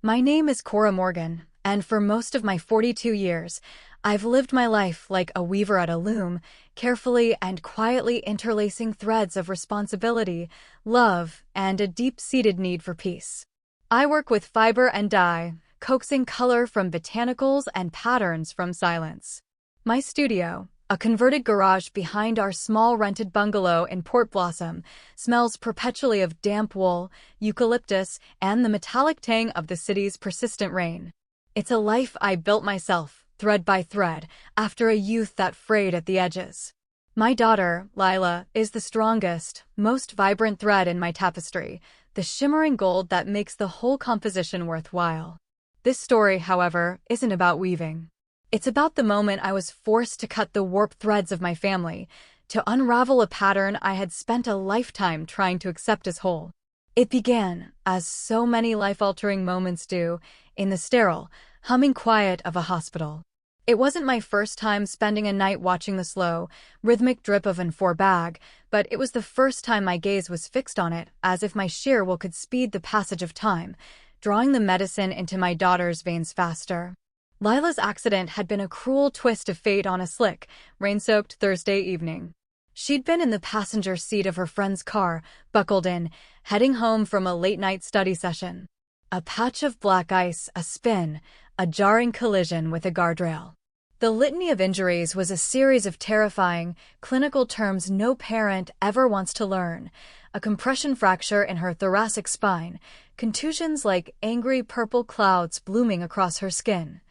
My name is Cora Morgan, and for most of my 42 years, I've lived my life like a weaver at a loom, carefully and quietly interlacing threads of responsibility, love, and a deep-seated need for peace. I work with fiber and dye, coaxing color from botanicals and patterns from silence. My studio, a converted garage behind our small rented bungalow in Port Blossom, smells perpetually of damp wool, eucalyptus, and the metallic tang of the city's persistent rain. It's a life I built myself, thread by thread, after a youth that frayed at the edges. My daughter, Lila, is the strongest, most vibrant thread in my tapestry, the shimmering gold that makes the whole composition worthwhile. This story, however, isn't about weaving. It's about the moment I was forced to cut the warped threads of my family, to unravel a pattern I had spent a lifetime trying to accept as whole. It began, as so many life-altering moments do, in the sterile, humming quiet of a hospital. It wasn't my first time spending a night watching the slow, rhythmic drip of an 4 bag, but it was the first time my gaze was fixed on it, as if my sheer will could speed the passage of time, drawing the medicine into my daughter's veins faster. Lila's accident had been a cruel twist of fate on a slick, rain-soaked Thursday evening. She'd been in the passenger seat of her friend's car, buckled in, heading home from a late-night study session. A patch of black ice, a spin, a jarring collision with a guardrail. The litany of injuries was a series of terrifying, clinical terms no parent ever wants to learn. A compression fracture in her thoracic spine, contusions like angry purple clouds blooming across her skin,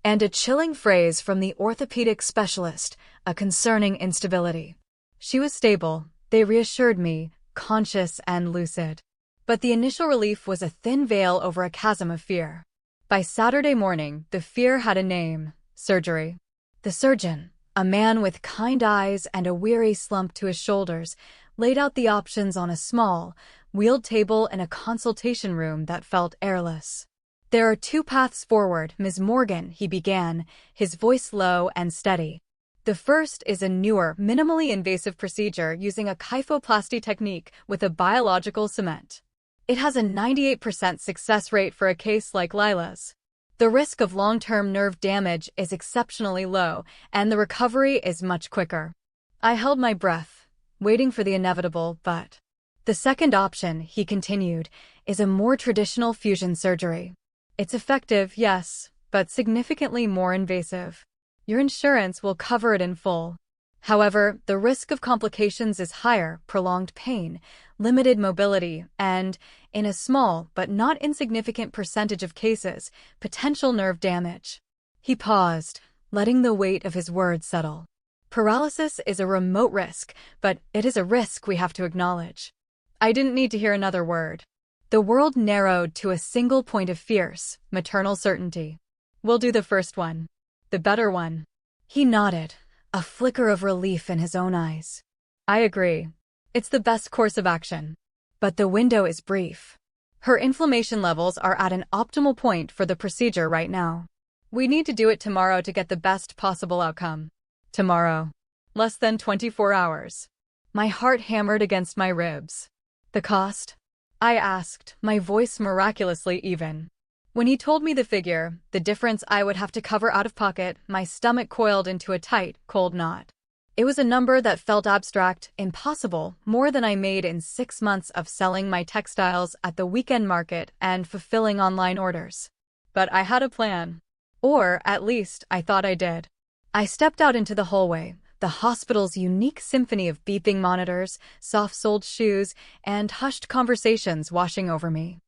and a chilling phrase from the orthopedic specialist, a concerning instability. She was stable, they reassured me, conscious and lucid. But the initial relief was a thin veil over a chasm of fear. By Saturday morning, the fear had a name: surgery. The surgeon, a man with kind eyes and a weary slump to his shoulders, laid out the options on a small, wheeled table in a consultation room that felt airless. "There are 2 paths forward, Ms. Morgan," he began, his voice low and steady. "The first is a newer, minimally invasive procedure using a kyphoplasty technique with a biological cement. It has a 98% success rate for a case like Lila's. The risk of long-term nerve damage is exceptionally low, and the recovery is much quicker." I held my breath, waiting for the inevitable, but "The second option," he continued, "is a more traditional fusion surgery. It's effective, yes, but significantly more invasive. Your insurance will cover it in full. However, the risk of complications is higher: prolonged pain, limited mobility, and, in a small but not insignificant percentage of cases, potential nerve damage." He paused, letting the weight of his words settle. "Paralysis is a remote risk, but it is a risk we have to acknowledge." I didn't need to hear another word. The world narrowed to a single point of fierce, maternal certainty. "We'll do the first one. The better one." He nodded, a flicker of relief in his own eyes. "I agree. It's the best course of action. But the window is brief. Her inflammation levels are at an optimal point for the procedure right now. We need to do it tomorrow to get the best possible outcome." Tomorrow. Less than 24 hours. My heart hammered against my ribs. "The cost?" I asked, my voice miraculously even. When he told me the figure, the difference I would have to cover out of pocket, my stomach coiled into a tight, cold knot. It was a number that felt abstract, impossible, more than I made in 6 months of selling my textiles at the weekend market and fulfilling online orders. But I had a plan. Or, at least, I thought I did. I stepped out into the hallway, the hospital's unique symphony of beeping monitors, soft-soled shoes, and hushed conversations washing over me.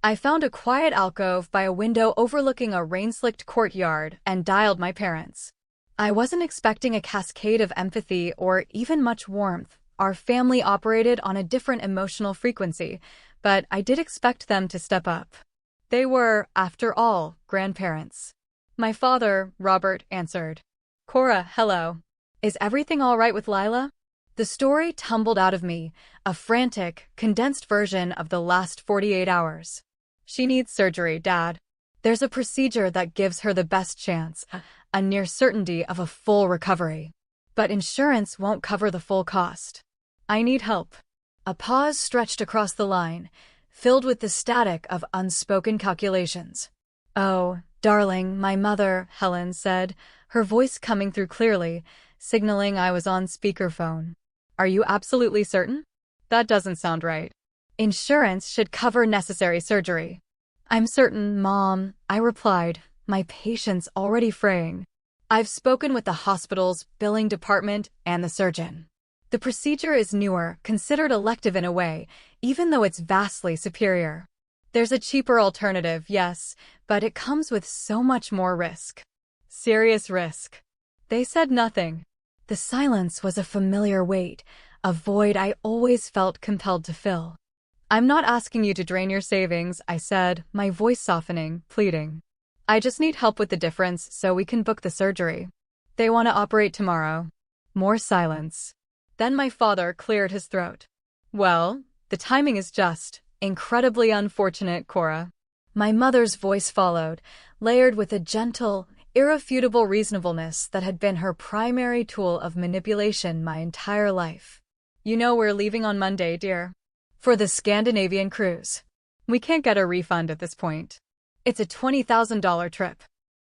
I found a quiet alcove by a window overlooking a rain-slicked courtyard and dialed my parents. I wasn't expecting a cascade of empathy or even much warmth. Our family operated on a different emotional frequency, but I did expect them to step up. They were, after all, grandparents. My father, Robert, answered. "Cora, hello. Is everything all right with Lila?" The story tumbled out of me, a frantic, condensed version of the last 48 hours. "She needs surgery, Dad. There's a procedure that gives her the best chance, a near certainty of a full recovery. But insurance won't cover the full cost. I need help." A pause stretched across the line, filled with the static of unspoken calculations. "Oh, darling, my mother," Helen said, her voice coming through clearly, signaling I was on speakerphone. "Are you absolutely certain? That doesn't sound right. Insurance should cover necessary surgery." "I'm certain, Mom," I replied, my patience already fraying. "I've spoken with the hospital's billing department and the surgeon. The procedure is newer, considered elective in a way, even though it's vastly superior. There's a cheaper alternative, yes, but it comes with so much more risk. Serious risk." They said nothing. The silence was a familiar weight, a void I always felt compelled to fill. "I'm not asking you to drain your savings," I said, my voice softening, pleading. "I just need help with the difference so we can book the surgery. They want to operate tomorrow." More silence. Then my father cleared his throat. "Well, the timing is just incredibly unfortunate, Cora." My mother's voice followed, layered with a gentle, irrefutable reasonableness that had been her primary tool of manipulation my entire life. "You know we're leaving on Monday, dear. For the Scandinavian cruise. We can't get a refund at this point. It's a $20,000 trip."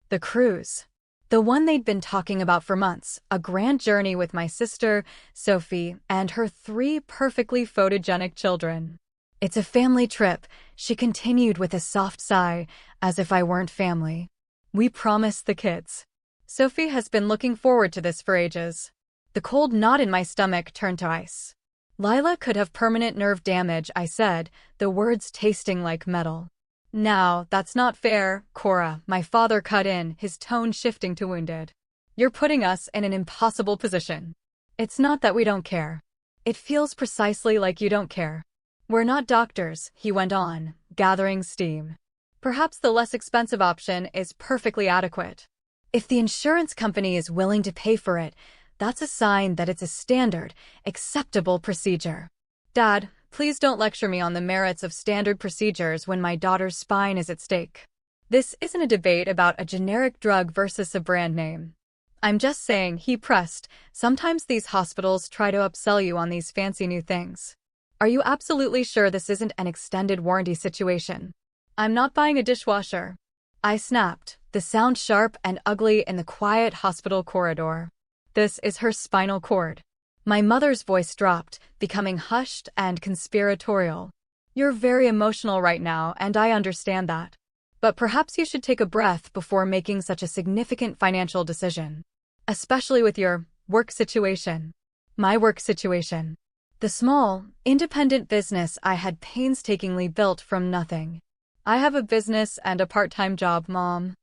The cruise. The one they'd been talking about for months, a grand journey with my sister, Sophie, and her 3 perfectly photogenic children. "It's a family trip," she continued with a soft sigh, as if I weren't family. "We promised the kids. Sophie has been looking forward to this for ages." The cold knot in my stomach turned to ice. "Lila could have permanent nerve damage," I said, the words tasting like metal. "Now, that's not fair, Cora," my father cut in, his tone shifting to wounded. "You're putting us in an impossible position. It's not that we don't care. It feels precisely like you don't care. We're not doctors," he went on, gathering steam. "Perhaps the less expensive option is perfectly adequate. If the insurance company is willing to pay for it, that's a sign that it's a standard, acceptable procedure. Dad, please don't lecture me on the merits of standard procedures when my daughter's spine is at stake. This isn't a debate about a generic drug versus a brand name. I'm just saying," he pressed, "sometimes these hospitals try to upsell you on these fancy new things. Are you absolutely sure this isn't an extended warranty situation?" "I'm not buying a dishwasher," I snapped, the sound sharp and ugly in the quiet hospital corridor. "This is her spinal cord." My mother's voice dropped, becoming hushed and conspiratorial. "You're very emotional right now, and I understand that. But perhaps you should take a breath before making such a significant financial decision. Especially with your work situation." My work situation. The small, independent business I had painstakingly built from nothing. "I have a business and a part-time job, Mom.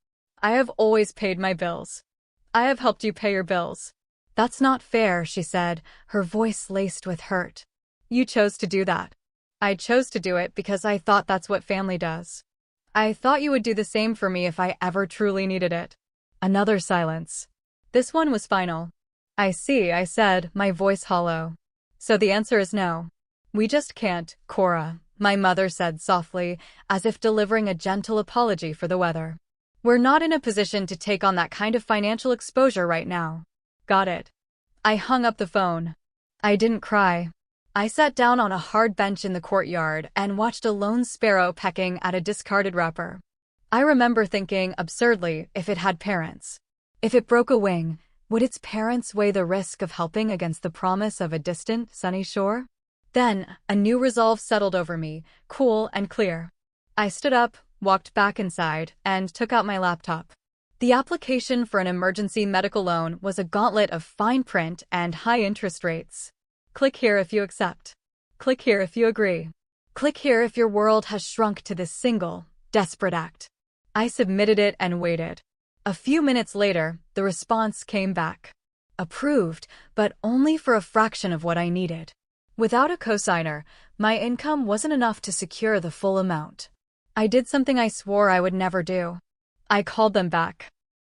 I have always paid my bills. I have helped you pay your bills." "That's not fair," she said, her voice laced with hurt. "You chose to do that." "I chose to do it because I thought that's what family does. I thought you would do the same for me if I ever truly needed it." Another silence. This one was final. "I see," I said, my voice hollow. "So the answer is no. We just can't, Cora," my mother said softly, as if delivering a gentle apology for the weather. "We're not in a position to take on that kind of financial exposure right now." "Got it." I hung up the phone. I didn't cry. I sat down on a hard bench in the courtyard and watched a lone sparrow pecking at a discarded wrapper. I remember thinking, absurdly, if it had parents. If it broke a wing, would its parents weigh the risk of helping against the promise of a distant, sunny shore? Then, a new resolve settled over me, cool and clear. I stood up, walked back inside, and took out my laptop. The application for an emergency medical loan was a gauntlet of fine print and high interest rates. Click here if you accept. Click here if you agree. Click here if your world has shrunk to this single, desperate act. I submitted it and waited. A few minutes later, the response came back. Approved, but only for a fraction of what I needed. Without a cosigner, my income wasn't enough to secure the full amount. I did something I swore I would never do. I called them back.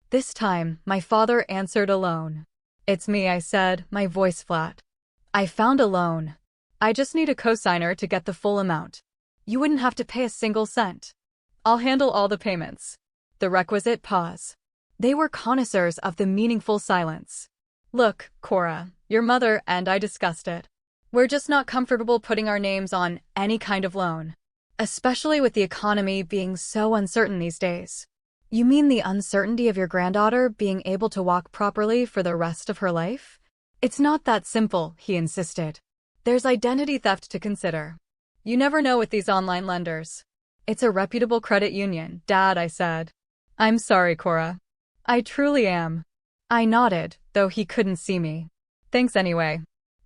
This time, my father answered alone. "It's me," I said, my voice flat. "I found a loan. I just need a cosigner to get the full amount. You wouldn't have to pay a single cent. I'll handle all the payments." The requisite pause. They were connoisseurs of the meaningful silence. "Look, Cora, your mother and I discussed it. We're just not comfortable putting our names on any kind of loan. especially with the economy being so uncertain these days. You mean the uncertainty of your granddaughter being able to walk properly for the rest of her life? It's not that simple, he insisted. There's identity theft to consider. You never know with these online lenders. It's a reputable credit union, Dad, I said. I'm sorry, Cora. I truly am. I nodded, though he couldn't see me. Thanks anyway.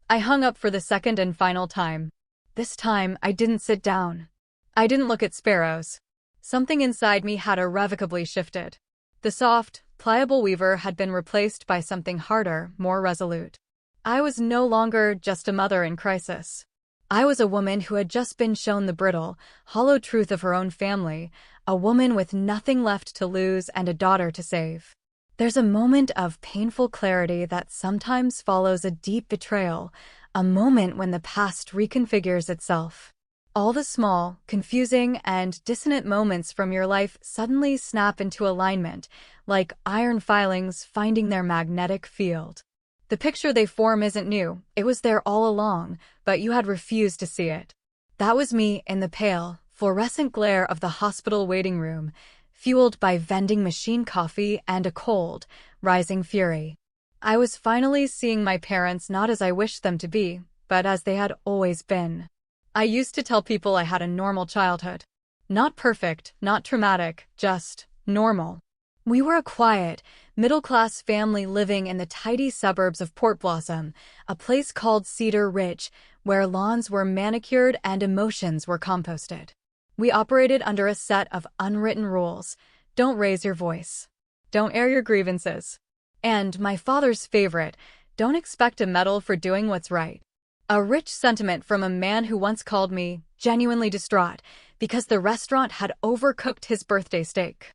I hung up for the second and final time. This time, I didn't sit down. I didn't look at sparrows. Something inside me had irrevocably shifted. The soft, pliable weaver had been replaced by something harder, more resolute. I was no longer just a mother in crisis. I was a woman who had just been shown the brittle, hollow truth of her own family, a woman with nothing left to lose and a daughter to save. There's a moment of painful clarity that sometimes follows a deep betrayal, a moment when the past reconfigures itself. All the small, confusing, and dissonant moments from your life suddenly snap into alignment, like iron filings finding their magnetic field. The picture they form isn't new, it was there all along, but you had refused to see it. That was me in the pale, fluorescent glare of the hospital waiting room, fueled by vending machine coffee and a cold, rising fury. I was finally seeing my parents not as I wished them to be, but as they had always been. I used to tell people I had a normal childhood. Not perfect, not traumatic, just normal. We were a quiet, middle-class family living in the tidy suburbs of Port Blossom, a place called Cedar Ridge, where lawns were manicured and emotions were composted. We operated under a set of unwritten rules. Don't raise your voice. Don't air your grievances. And, my father's favorite, don't expect a medal for doing what's right. A rich sentiment from a man who once called me genuinely distraught because the restaurant had overcooked his birthday steak.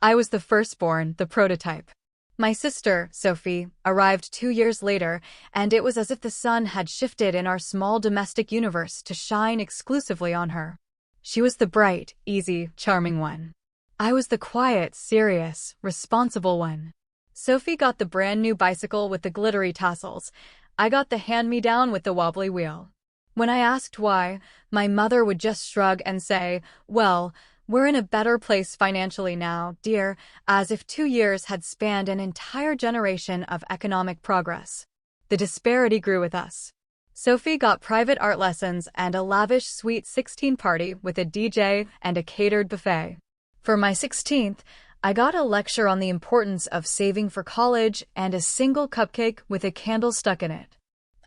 I was the firstborn, the prototype. My sister, Sophie, arrived 2 years later, and it was as if the sun had shifted in our small domestic universe to shine exclusively on her. She was the bright, easy, charming one. I was the quiet, serious, responsible one. Sophie got the brand new bicycle with the glittery tassels. I got the hand-me-down with the wobbly wheel. When I asked why, my mother would just shrug and say, "Well, we're in a better place financially now, dear," as if 2 years had spanned an entire generation of economic progress. The disparity grew with us. Sophie got private art lessons and a lavish Sweet 16 party with a DJ and a catered buffet. For my 16th, I got a lecture on the importance of saving for college and a single cupcake with a candle stuck in it.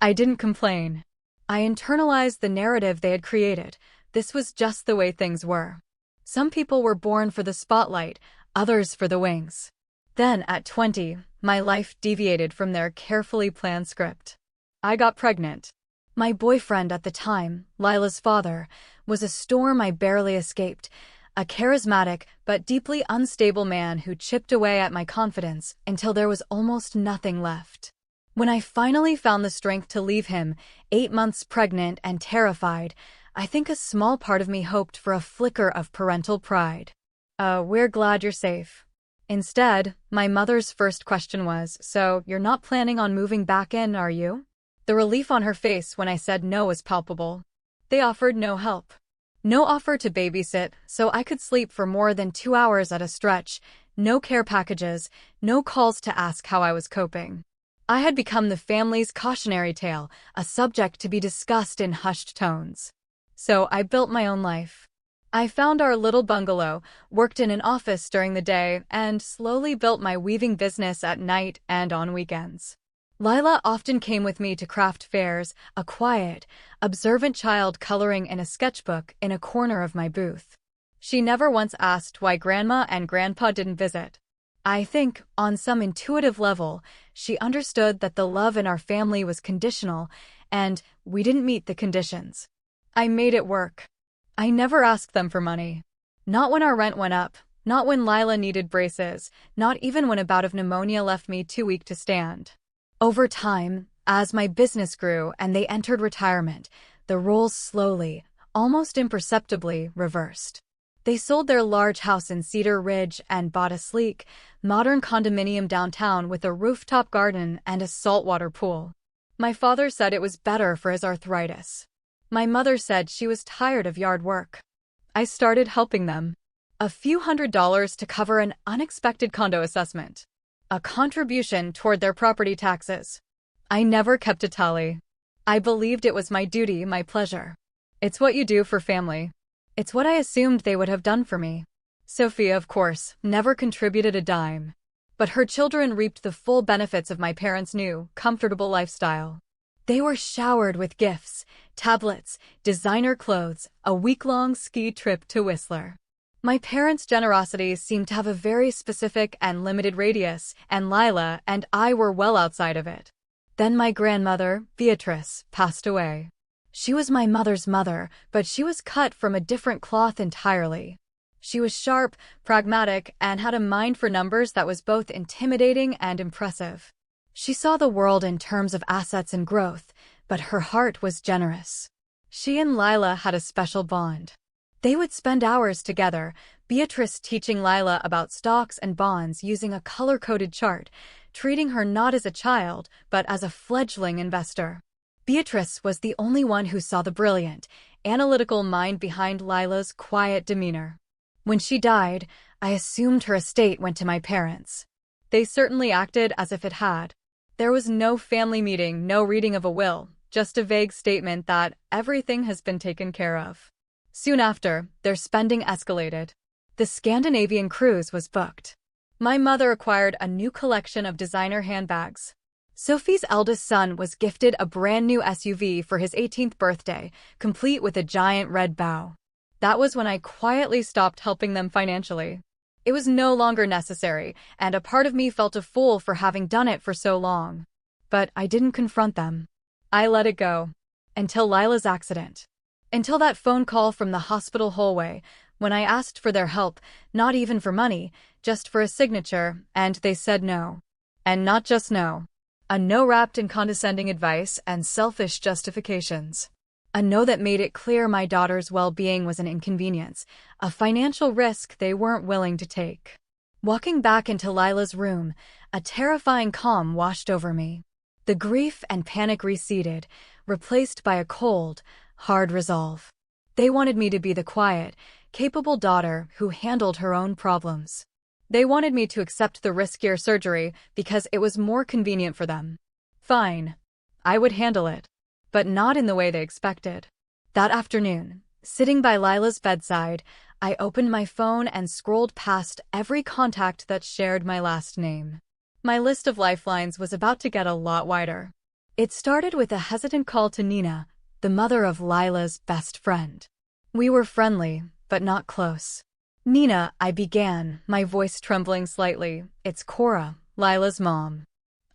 I didn't complain. I internalized the narrative they had created. This was just the way things were. Some people were born for the spotlight, others for the wings. Then, at 20, my life deviated from their carefully planned script. I got pregnant. My boyfriend at the time, Lila's father, was a storm I barely escaped, a charismatic but deeply unstable man who chipped away at my confidence until there was almost nothing left. When I finally found the strength to leave him, 8 months pregnant and terrified, I think a small part of me hoped for a flicker of parental pride. We're glad you're safe." Instead, my mother's first question was, "So, you're not planning on moving back in, are you?" The relief on her face when I said no was palpable. They offered no help. No offer to babysit, so I could sleep for more than 2 hours at a stretch, no care packages, no calls to ask how I was coping. I had become the family's cautionary tale, a subject to be discussed in hushed tones. So I built my own life. I found our little bungalow, worked in an office during the day, and slowly built my weaving business at night and on weekends. Lila often came with me to craft fairs, a quiet, observant child coloring in a sketchbook in a corner of my booth. She never once asked why Grandma and Grandpa didn't visit. I think, on some intuitive level, she understood that the love in our family was conditional, and we didn't meet the conditions. I made it work. I never asked them for money. Not when our rent went up, not when Lila needed braces, not even when a bout of pneumonia left me too weak to stand. Over time, as my business grew and they entered retirement, the roles slowly, almost imperceptibly, reversed. They sold their large house in Cedar Ridge and bought a sleek, modern condominium downtown with a rooftop garden and a saltwater pool. My father said it was better for his arthritis. My mother said she was tired of yard work. I started helping them. A few $100s to cover an unexpected condo assessment. A contribution toward their property taxes. I never kept a tally. I believed it was my duty, my pleasure. It's what you do for family. It's what I assumed they would have done for me. Sophia, of course, never contributed a dime. But her children reaped the full benefits of my parents' new, comfortable lifestyle. They were showered with gifts, tablets, designer clothes, a week-long ski trip to Whistler. My parents' generosity seemed to have a very specific and limited radius, and Lila and I were well outside of it. Then my grandmother, Beatrice, passed away. She was my mother's mother, but she was cut from a different cloth entirely. She was sharp, pragmatic, and had a mind for numbers that was both intimidating and impressive. She saw the world in terms of assets and growth, but her heart was generous. She and Lila had a special bond. They would spend hours together, Beatrice teaching Lila about stocks and bonds using a color-coded chart, treating her not as a child, but as a fledgling investor. Beatrice was the only one who saw the brilliant, analytical mind behind Lila's quiet demeanor. When she died, I assumed her estate went to my parents. They certainly acted as if it had. There was no family meeting, no reading of a will, just a vague statement that everything has been taken care of. Soon after, their spending escalated. The Scandinavian cruise was booked. My mother acquired a new collection of designer handbags. Sophie's eldest son was gifted a brand new SUV for his 18th birthday, complete with a giant red bow. That was when I quietly stopped helping them financially. It was no longer necessary, and a part of me felt a fool for having done it for so long. But I didn't confront them. I let it go. Until Lila's accident. Until that phone call from the hospital hallway, when I asked for their help, not even for money, just for a signature, and they said no. And not just no. A no wrapped in condescending advice and selfish justifications. A no that made it clear my daughter's well-being was an inconvenience, a financial risk they weren't willing to take. Walking back into Lila's room, a terrifying calm washed over me. The grief and panic receded, replaced by a cold, hard resolve. They wanted me to be the quiet, capable daughter who handled her own problems. They wanted me to accept the riskier surgery because it was more convenient for them. Fine. I would handle it. But not in the way they expected. That afternoon, sitting by Lila's bedside, I opened my phone and scrolled past every contact that shared my last name. My list of lifelines was about to get a lot wider. It started with a hesitant call to Nina, the mother of Lila's best friend. We were friendly, but not close. Nina, I began, my voice trembling slightly. It's Cora, Lila's mom.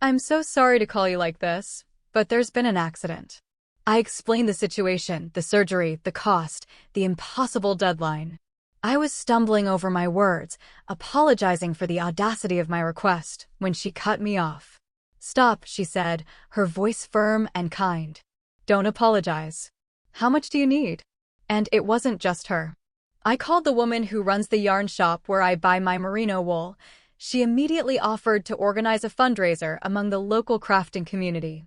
I'm so sorry to call you like this, but there's been an accident. I explained the situation, the surgery, the cost, the impossible deadline. I was stumbling over my words, apologizing for the audacity of my request, when she cut me off. Stop, she said, her voice firm and kind. Don't apologize. How much do you need? And it wasn't just her. I called the woman who runs the yarn shop where I buy my merino wool. She immediately offered to organize a fundraiser among the local crafting community.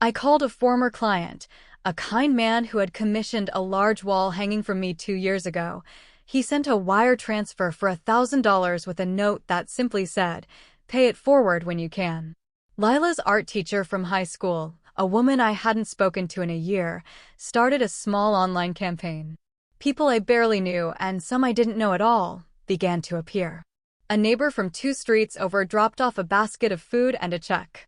I called a former client, a kind man who had commissioned a large wall hanging from me 2 years ago. He sent a wire transfer for $1,000 with a note that simply said, "Pay it forward when you can." Lila's art teacher from high school, a woman I hadn't spoken to in a year, started a small online campaign. People I barely knew and some I didn't know at all began to appear. A neighbor from 2 streets over dropped off a basket of food and a check.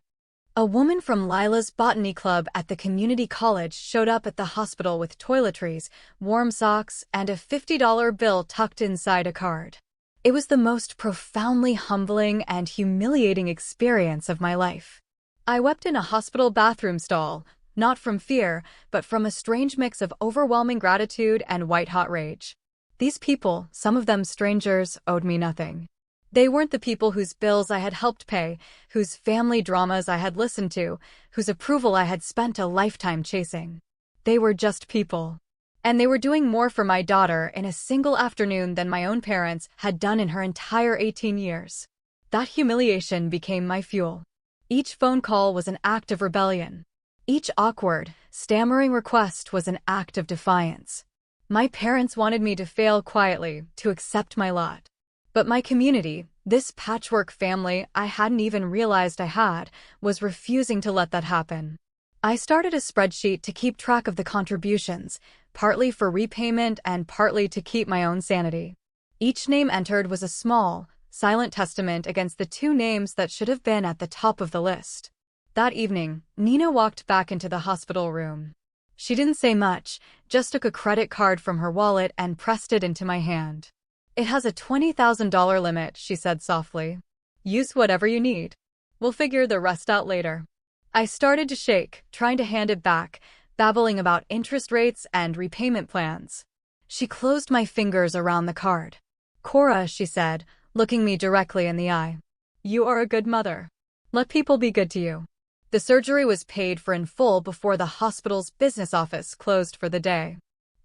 A woman from Lila's botany club at the community college showed up at the hospital with toiletries, warm socks, and a $50 bill tucked inside a card. It was the most profoundly humbling and humiliating experience of my life. I wept in a hospital bathroom stall, not from fear, but from a strange mix of overwhelming gratitude and white-hot rage. These people, some of them strangers, owed me nothing. They weren't the people whose bills I had helped pay, whose family dramas I had listened to, whose approval I had spent a lifetime chasing. They were just people. And they were doing more for my daughter in a single afternoon than my own parents had done in her entire 18 years. That humiliation became my fuel. Each phone call was an act of rebellion. Each awkward, stammering request was an act of defiance. My parents wanted me to fail quietly, to accept my lot. But my community, this patchwork family I hadn't even realized I had, was refusing to let that happen. I started a spreadsheet to keep track of the contributions, partly for repayment and partly to keep my own sanity. Each name entered was a small, silent testament against the two names that should have been at the top of the list. That evening, Nina walked back into the hospital room. She didn't say much, just took a credit card from her wallet and pressed it into my hand. "It has a $20,000 limit," she said softly. "Use whatever you need. We'll figure the rest out later." I started to shake, trying to hand it back, babbling about interest rates and repayment plans. She closed my fingers around the card. "Cora," she said, looking me directly in the eye. "You are a good mother. Let people be good to you." The surgery was paid for in full before the hospital's business office closed for the day.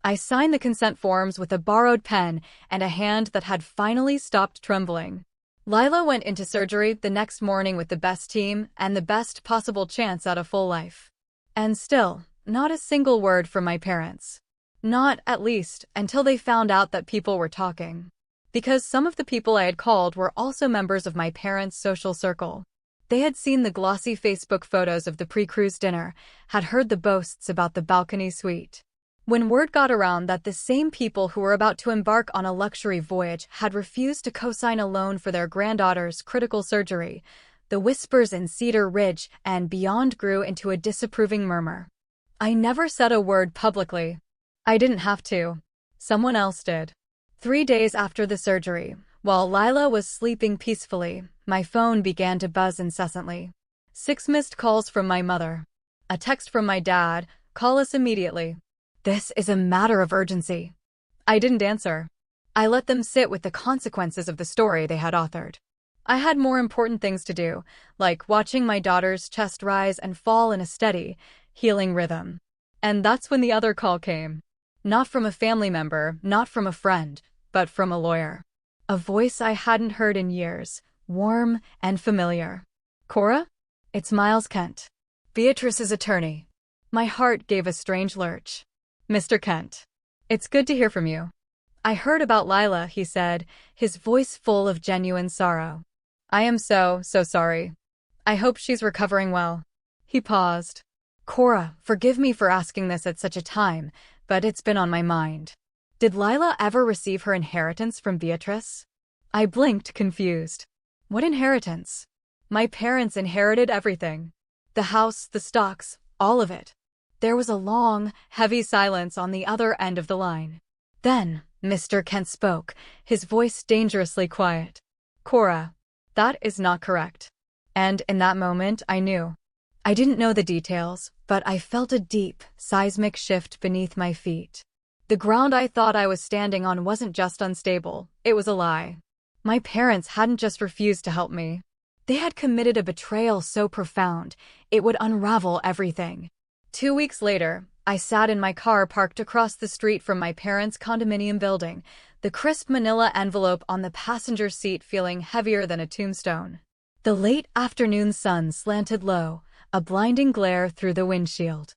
I signed the consent forms with a borrowed pen and a hand that had finally stopped trembling. Lila went into surgery the next morning with the best team and the best possible chance at a full life. And still, not a single word from my parents. Not, at least, until they found out that people were talking. Because some of the people I had called were also members of my parents' social circle. They had seen the glossy Facebook photos of the pre-cruise dinner, had heard the boasts about the balcony suite. When word got around that the same people who were about to embark on a luxury voyage had refused to co-sign a loan for their granddaughter's critical surgery, the whispers in Cedar Ridge and beyond grew into a disapproving murmur. I never said a word publicly. I didn't have to. Someone else did. 3 days after the surgery, while Lila was sleeping peacefully, my phone began to buzz incessantly. 6 missed calls from my mother. A text from my dad, "Call us immediately. This is a matter of urgency." I didn't answer. I let them sit with the consequences of the story they had authored. I had more important things to do, like watching my daughter's chest rise and fall in a steady, healing rhythm. And that's when the other call came. Not from a family member, not from a friend, but from a lawyer. A voice I hadn't heard in years, warm and familiar. "Cora? It's Miles Kent, Beatrice's attorney." My heart gave a strange lurch. "Mr. Kent, it's good to hear from you." "I heard about Lila," he said, his voice full of genuine sorrow. "I am so sorry. I hope she's recovering well." He paused. "Cora, forgive me for asking this at such a time, but it's been on my mind. Did Lila ever receive her inheritance from Beatrice?" I blinked, confused. "What inheritance?" "My parents inherited everything. The house, the stocks, all of it." There was a long, heavy silence on the other end of the line. Then, Mr. Kent spoke, his voice dangerously quiet. "Cora, that is not correct." And in that moment, I knew. I didn't know the details, but I felt a deep, seismic shift beneath my feet. The ground I thought I was standing on wasn't just unstable, it was a lie. My parents hadn't just refused to help me. They had committed a betrayal so profound, it would unravel everything. 2 weeks later, I sat in my car parked across the street from my parents' condominium building, the crisp manila envelope on the passenger seat feeling heavier than a tombstone. The late afternoon sun slanted low, a blinding glare through the windshield.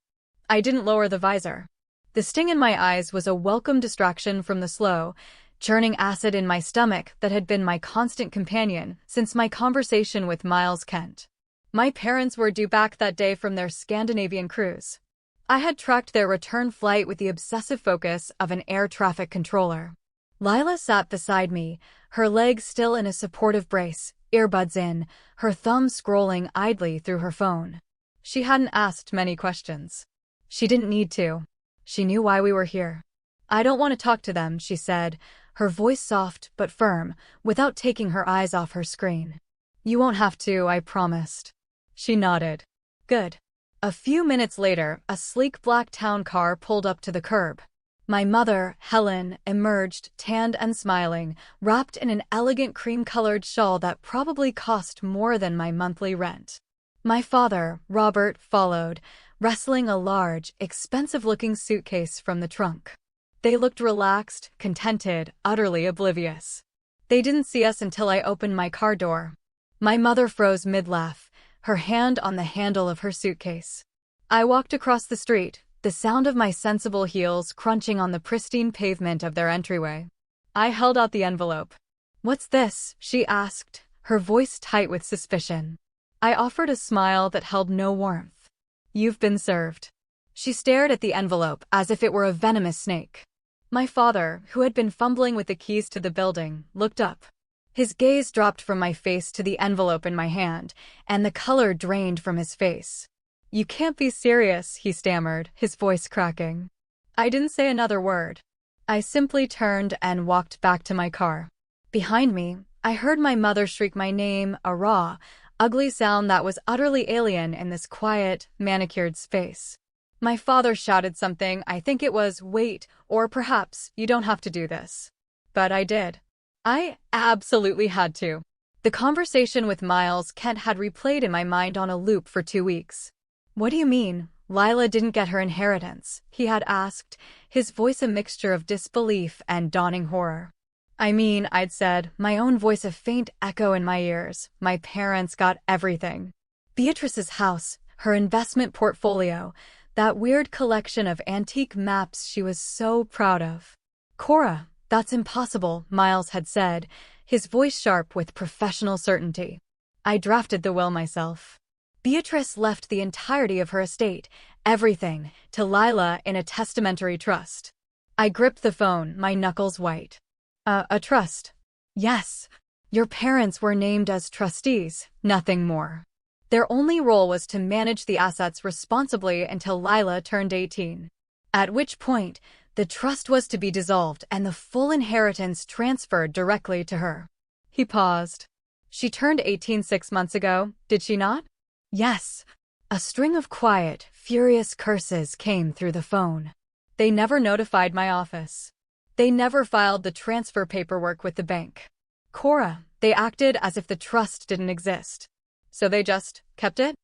I didn't lower the visor. The sting in my eyes was a welcome distraction from the slow, churning acid in my stomach that had been my constant companion since my conversation with Miles Kent. My parents were due back that day from their Scandinavian cruise. I had tracked their return flight with the obsessive focus of an air traffic controller. Lila sat beside me, her legs still in a supportive brace, earbuds in, her thumb scrolling idly through her phone. She hadn't asked many questions. She didn't need to. She knew why we were here. "I don't want to talk to them," she said, her voice soft but firm, without taking her eyes off her screen. "You won't have to, I promised." She nodded. "Good." A few minutes later, a sleek black town car pulled up to the curb. My mother, Helen, emerged, tanned and smiling, wrapped in an elegant cream-colored shawl that probably cost more than my monthly rent. My father, Robert, followed, wrestling a large, expensive-looking suitcase from the trunk. They looked relaxed, contented, utterly oblivious. They didn't see us until I opened my car door. My mother froze mid-laugh, her hand on the handle of her suitcase. I walked across the street, the sound of my sensible heels crunching on the pristine pavement of their entryway. I held out the envelope. "What's this?" she asked, her voice tight with suspicion. I offered a smile that held no warmth. "You've been served." She stared at the envelope as if it were a venomous snake. My father, who had been fumbling with the keys to the building, looked up. His gaze dropped from my face to the envelope in my hand, and the color drained from his face. "You can't be serious," he stammered, his voice cracking. I didn't say another word. I simply turned and walked back to my car. Behind me, I heard my mother shriek my name, a raw, ugly sound that was utterly alien in this quiet, manicured space. My father shouted something. I think it was, "Wait," or perhaps, "You don't have to do this." But I did. I absolutely had to. The conversation with Miles Kent had replayed in my mind on a loop for 2 weeks. "What do you mean? Lila didn't get her inheritance?" he had asked, his voice a mixture of disbelief and dawning horror. "I mean," I'd said, my own voice a faint echo in my ears, "my parents got everything. Beatrice's house, her investment portfolio, that weird collection of antique maps she was so proud of." "Cora, that's impossible," Miles had said, his voice sharp with professional certainty. "I drafted the will myself. Beatrice left the entirety of her estate, everything, to Lila in a testamentary trust." I gripped the phone, my knuckles white. A trust?" "Yes. Your parents were named as trustees, nothing more. Their only role was to manage the assets responsibly until Lila turned 18. At which point, the trust was to be dissolved and the full inheritance transferred directly to her." He paused. "She turned 18 6 months ago, did she not?" "Yes." A string of quiet, furious curses came through the phone. "They never notified my office. They never filed the transfer paperwork with the bank. Cora, they acted as if the trust didn't exist. So they just kept it?"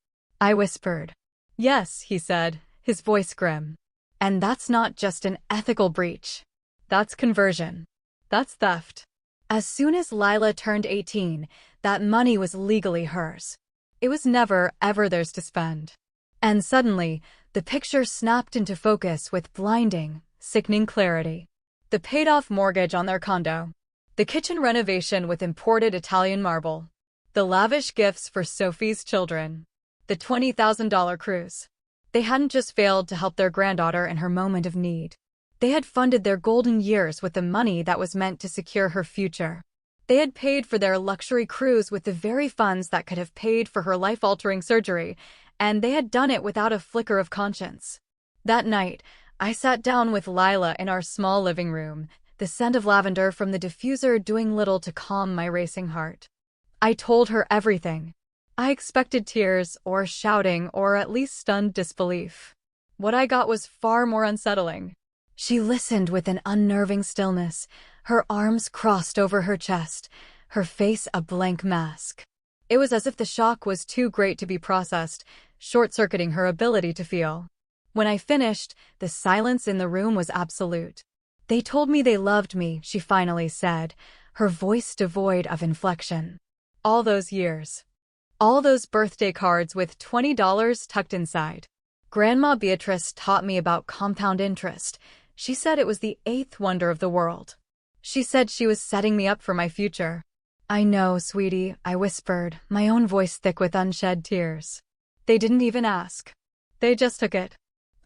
I whispered. "Yes," he said, his voice grim. "And that's not just an ethical breach. That's conversion. That's theft." As soon as Lila turned 18, that money was legally hers. It was never, ever theirs to spend. And suddenly, the picture snapped into focus with blinding, sickening clarity. The paid-off mortgage on their condo. The kitchen renovation with imported Italian marble. The lavish gifts for Sophie's children. The $20,000 cruise. They hadn't just failed to help their granddaughter in her moment of need. They had funded their golden years with the money that was meant to secure her future. They had paid for their luxury cruise with the very funds that could have paid for her life-altering surgery, and they had done it without a flicker of conscience. That night, I sat down with Lila in our small living room, the scent of lavender from the diffuser doing little to calm my racing heart. I told her everything. I expected tears, or shouting, or at least stunned disbelief. What I got was far more unsettling. She listened with an unnerving stillness, her arms crossed over her chest, her face a blank mask. It was as if the shock was too great to be processed, short-circuiting her ability to feel. When I finished, the silence in the room was absolute. "They told me they loved me," she finally said, her voice devoid of inflection. "All those years. All those birthday cards with $20 tucked inside. Grandma Beatrice taught me about compound interest. She said it was the 8th wonder of the world. She said she was setting me up for my future." "I know, sweetie," I whispered, my own voice thick with unshed tears. "They didn't even ask. They just took it."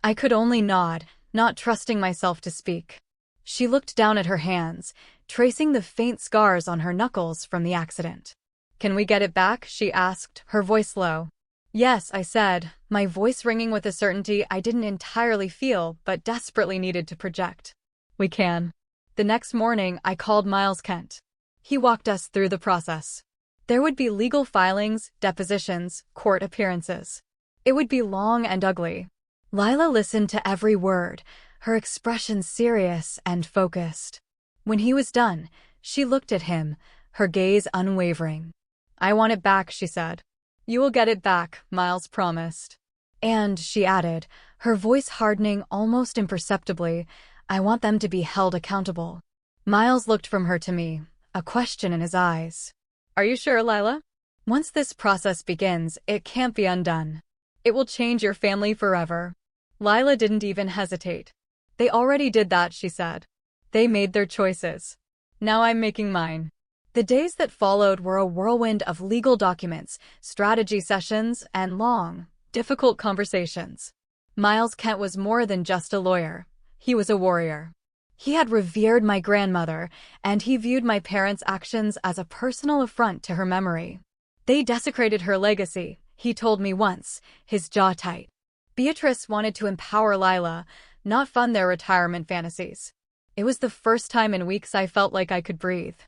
I could only nod, not trusting myself to speak. She looked down at her hands, tracing the faint scars on her knuckles from the accident. "Can we get it back?" she asked, her voice low. "Yes," I said, my voice ringing with a certainty I didn't entirely feel but desperately needed to project. "We can." The next morning, I called Miles Kent. He walked us through the process. There would be legal filings, depositions, court appearances. It would be long and ugly. Lila listened to every word, her expression serious and focused. When he was done, she looked at him, her gaze unwavering. "I want it back," she said. "You will get it back," Miles promised. "And," she added, her voice hardening almost imperceptibly, "I want them to be held accountable." Miles looked from her to me, a question in his eyes. "Are you sure, Lila? Once this process begins, it can't be undone. It will change your family forever." Lila didn't even hesitate. They already did that, she said. They made their choices. Now I'm making mine. The days that followed were a whirlwind of legal documents, strategy sessions, and long, difficult conversations. Miles Kent was more than just a lawyer. He was a warrior. He had revered my grandmother, and he viewed my parents' actions as a personal affront to her memory. They desecrated her legacy, he told me once, his jaw tight. Beatrice wanted to empower Lila, not fund their retirement fantasies. It was the first time in weeks I felt like I could breathe.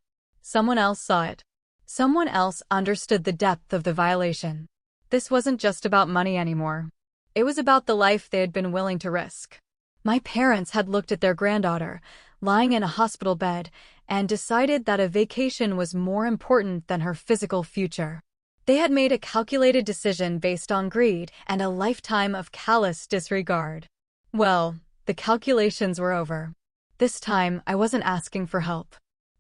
Someone else saw it. Someone else understood the depth of the violation. This wasn't just about money anymore. It was about the life they had been willing to risk. My parents had looked at their granddaughter, lying in a hospital bed, and decided that a vacation was more important than her physical future. They had made a calculated decision based on greed and a lifetime of callous disregard. Well, the calculations were over. This time, I wasn't asking for help.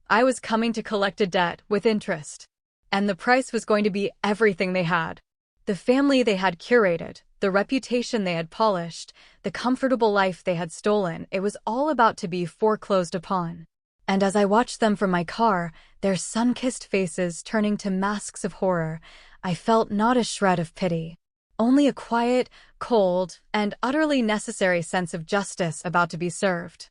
I was coming to collect a debt with interest. And the price was going to be everything they had. The family they had curated, the reputation they had polished, the comfortable life they had stolen, it was all about to be foreclosed upon. And as I watched them from my car, their sun-kissed faces turning to masks of horror, I felt not a shred of pity. Only a quiet, cold, and utterly necessary sense of justice about to be served.